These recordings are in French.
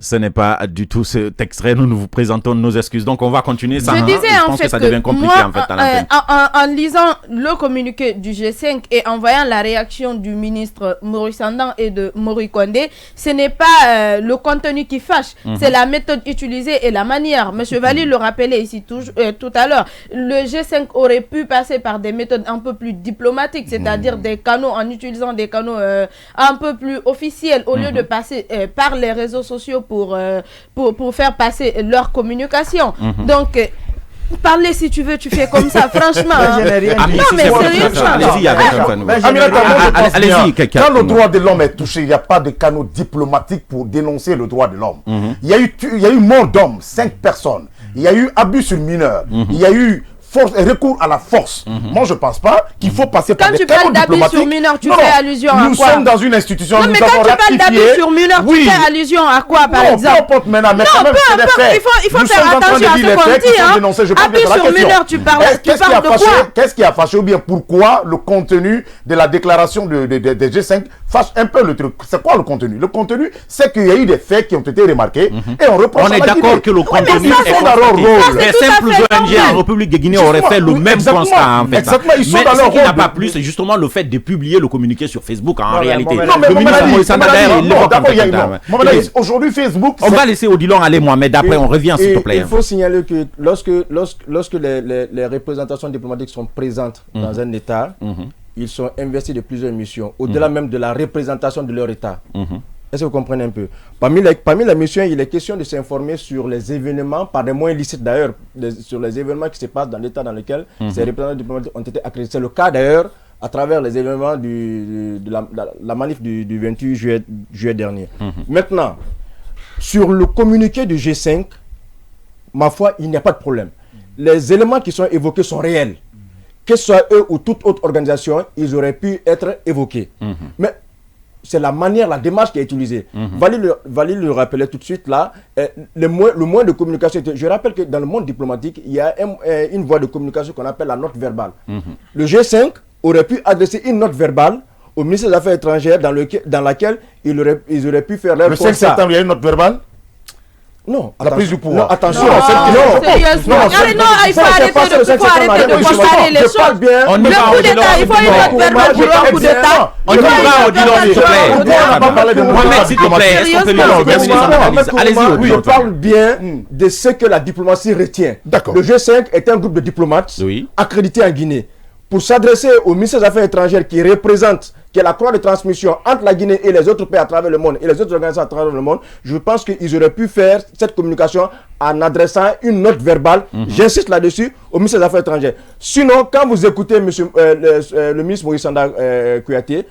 Ce n'est pas du tout cet extrait. Nous vous présentons nos excuses. Donc, on va continuer. Ça, je disais je pense que ça devient compliqué moi, en fait à l'antenne. En lisant le communiqué du G5 et en voyant la réaction du ministre Maurice Sandan et de Mori Kondé, ce n'est pas le contenu qui fâche, c'est la méthode utilisée et la manière. Monsieur Valli le rappelait ici tout à l'heure. Le G5 aurait pu passer par des méthodes un peu plus diplomatiques, c'est-à-dire des canaux, en utilisant des canaux un peu plus officiels, au lieu de passer par les réseaux sociaux pour faire passer leur communication. Donc, parler si tu veux, tu fais comme ça, franchement. Non, mais sérieusement. Allez-y, quelqu'un. Quand le droit de l'homme est touché, il n'y a pas de canaux diplomatiques pour dénoncer le droit de l'homme. Il y a eu mort d'homme, 5 personnes. Il y a eu abus sur mineurs. Il y a eu recours à la force. Moi, je ne pense pas qu'il faut passer par des canaux diplomatiques. Quand tu parles d'abus sur mineurs, tu fais allusion à quoi? Nous sommes dans une institution. Non, mais quand tu parles d'abus sur mineurs, tu fais allusion à quoi, par exemple? Peu importe maintenant, mais quand même, c'est des faits. Il faut faire attention à ce qu'on dit. Abus sur mineurs, tu parles de quoi? Qu'est-ce qui a fâché ou bien pourquoi le contenu de la déclaration des G5 fâche un peu le truc? C'est quoi le contenu? Le contenu, c'est qu'il y a eu des faits qui ont été remarqués et on reproche. On est d'accord que le contenu est constaté. Les simples ONG en République de Guinée aurait fait le même constat en fait. Exactement, ils sont mais dans leur ce qui n'a rôle. pas plus, c'est justement le fait de publier le communiqué sur Facebook en réalité. Non, mais le ministre Moïse aujourd'hui Facebook. On va laisser Odilon aller moi, mais d'après on revient s'il te plaît. Il faut signaler que lorsque les représentations diplomatiques sont présentes dans un État, ils sont investis de plusieurs missions, au-delà même de la représentation de leur État. Est-ce que vous comprenez un peu? Parmi les missions, il est question de s'informer sur les événements, par des moyens licites d'ailleurs, sur les événements qui se passent dans l'État dans lequel ces représentants diplomatiques ont été accrédités. C'est le cas d'ailleurs à travers les événements de la manif du 28 juillet dernier. Maintenant, sur le communiqué du G5, ma foi, il n'y a pas de problème. Les éléments qui sont évoqués sont réels. Que ce soit eux ou toute autre organisation, ils auraient pu être évoqués. Mais c'est la manière, la démarche qui est utilisée. Valli le rappelait tout de suite là, le moyen de communication. Je rappelle que dans le monde diplomatique, il y a une voie de communication qu'on appelle la note verbale. Le G5 aurait pu adresser une note verbale au ministre des Affaires étrangères dans laquelle ils auraient pu faire leur Le 5 septembre, il y a une note verbale? Non, la prise du pouvoir. Non, attention. Non, il faut arrêter de comparer les choses. Le coup d'État, il faut une note verbale pour un coup d'État. On y va, Odilon, s'il te plaît. S'il te plaît, est-ce qu'on peut lui remercier son analyse? Allez-y, je parle bien de ce que la diplomatie retient. Le G5 est un groupe de diplomates accrédités en Guinée. Pour s'adresser au ministère des Affaires étrangères qui représente, qui est la croix de transmission entre la Guinée et les autres pays à travers le monde, et les autres organisations à travers le monde, je pense qu'ils auraient pu faire cette communication en adressant une note verbale, j'insiste là-dessus, au ministère des Affaires étrangères. Sinon, quand vous écoutez le ministre Maurice Sanda Kouyaté,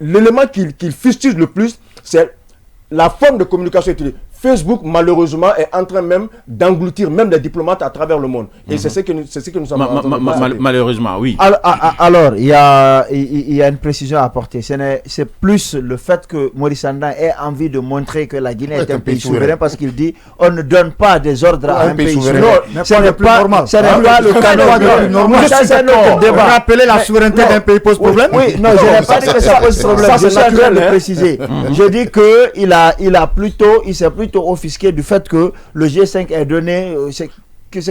l'élément qu'il fustige le plus, c'est la forme de communication utilisée. Facebook, malheureusement, est en train même d'engloutir même les diplomates à travers le monde. Et c'est ce que nous sommes en train de malheureusement, oui. Alors, il y a une précision à apporter. C'est plus le fait que Maurice Sanda ait envie de montrer que la Guinée est un pays souverain parce qu'il dit on ne donne pas des ordres à un pays souverain. Ce n'est pas normal. Ce n'est pas le canon. Ça, c'est notre débat. Rappeler la souveraineté d'un pays pose problème? Oui, non, je n'ai pas dit que ça pose problème. Je suis en train de préciser. Je dis qu'il s'est plutôt offusqué du fait que le G5 ait donné ce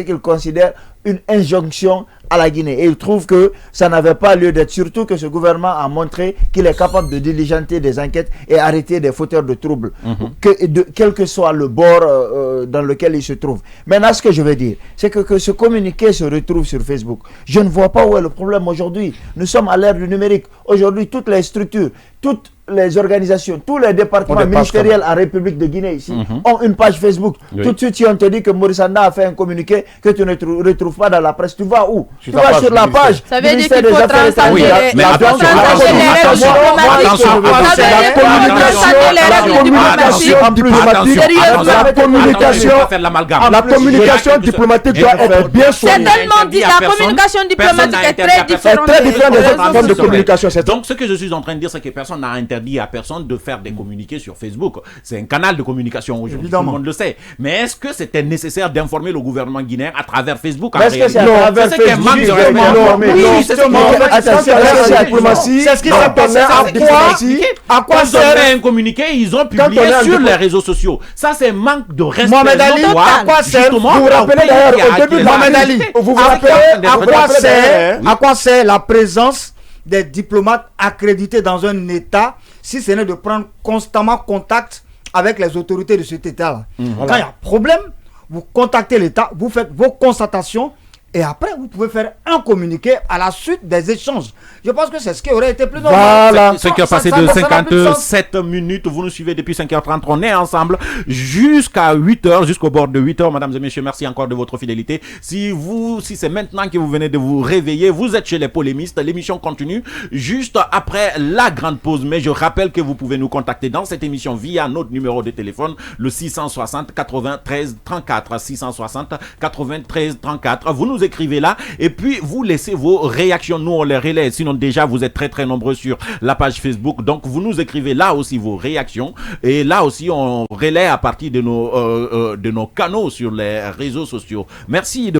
qu'il considère une injonction à la Guinée. Et il trouve que ça n'avait pas lieu d'être, surtout que ce gouvernement a montré qu'il est capable de diligenter des enquêtes et arrêter des fauteurs de troubles, quel que soit le bord dans lequel il se trouve. Maintenant, ce que je veux dire, c'est que ce communiqué se retrouve sur Facebook. Je ne vois pas où est le problème aujourd'hui. Nous sommes à l'ère du numérique. Aujourd'hui, toutes les structures, toutes les organisations, tous les départements ministériels en République de Guinée ici ont une page Facebook. Tout de suite, si on te dit que Maurice Sanda a fait un communiqué que tu ne retrouves pas dans la presse, tu vas où? Tu vas sur la page. Ça veut dire qu'il faut transcender les la communication diplomatique doit être bien soignée. C'est tellement dit, la communication diplomatique est très différente des autres formes de communication. Donc, ce que je suis en train de dire, c'est que personne n'a interdit n'interdit à personne de faire des communiqués sur Facebook. C'est un canal de communication aujourd'hui, tout le monde le sait. Mais est-ce que c'était nécessaire d'informer le gouvernement guinéen à travers Facebook? Est-ce que c'est à travers Facebook? C'est ce qui s'est passé. À quoi sert un communiqué? Ils ont publié sur les réseaux sociaux. Ça, c'est manque de respect. Mohamed Ali, à quoi sert? Vous vous rappelez d'ailleurs au début de Mohamed Ali, vous vous rappelez à quoi sert la présence des diplomates accrédités dans un État si ce n'est de prendre constamment contact avec les autorités de cet État-là. Quand il y a problème, vous contactez l'État, vous faites vos constatations et après vous pouvez faire un communiqué à la suite des échanges. Je pense que c'est ce qui aurait été plus normal. Voilà. Ce qui a passé de 57 minutes, vous nous suivez depuis 5h30, on est ensemble jusqu'à 8h, jusqu'au bord de 8h. Mesdames et messieurs, merci encore de votre fidélité. Si c'est maintenant que vous venez de vous réveiller, vous êtes chez les polémistes, l'émission continue juste après la grande pause. Mais je rappelle que vous pouvez nous contacter dans cette émission via notre numéro de téléphone, le 660 93 34, 660 93 34. Vous nous écrivez là et puis vous laissez vos réactions, nous on les relaie, sinon déjà vous êtes très nombreux sur la page Facebook, donc vous nous écrivez là aussi vos réactions et là aussi on relaie à partir de nos canaux sur les réseaux sociaux. Merci de